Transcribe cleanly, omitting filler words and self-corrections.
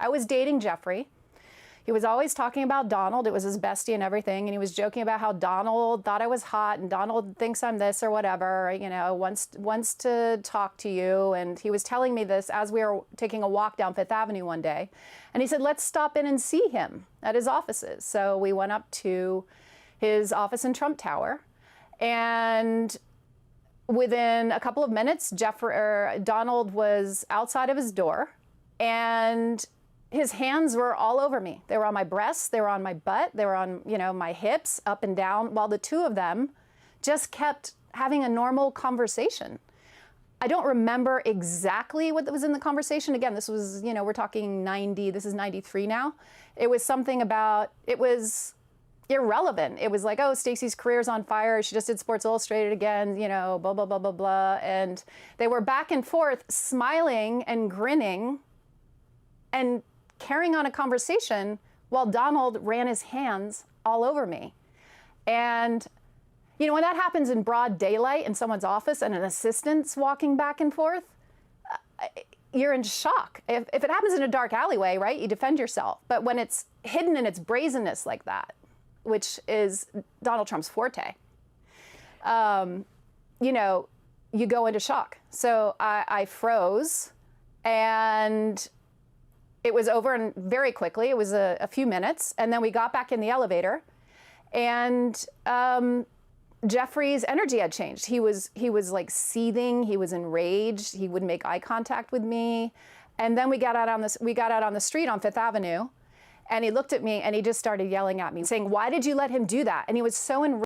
I was dating Jeffrey. He was always talking about Donald. It was his bestie and everything. And he was joking about how Donald thought I was hot and Donald thinks I'm this or whatever, you know, wants to talk to you. And he was telling me this as we were taking a walk down Fifth Avenue one day. And he said, let's stop in and see him at his offices. So we went up to his office in Trump Tower. And within a couple of minutes, Donald was outside of his door. And his hands were all over me. They were on my breasts, they were on my butt, they were on, you know, my hips, up and down, while the two of them just kept having a normal conversation. I don't remember exactly what was in the conversation. Again, this was, you know, we're talking 90, this is 93 now. It was something about, it was irrelevant. It was like, oh, Stacey's career's on fire. She just did Sports Illustrated again, you know, blah, blah, blah, blah, blah. And they were back and forth, smiling and grinning and carrying on a conversation while Donald ran his hands all over me. And, you know, when that happens in broad daylight in someone's office and an assistant's walking back and forth, you're in shock. If it happens in a dark alleyway, right, you defend yourself. But when it's hidden in its brazenness like that, which is Donald Trump's forte, you know, you go into shock. So I froze, and it was over and very quickly. It was a few minutes. And then we got back in the elevator, and Jeffrey's energy had changed. He was like seething. He was enraged. He wouldn't make eye contact with me. And then we got out on the street on Fifth Avenue, and he looked at me and he just started yelling at me saying, why did you let him do that? And he was so enraged.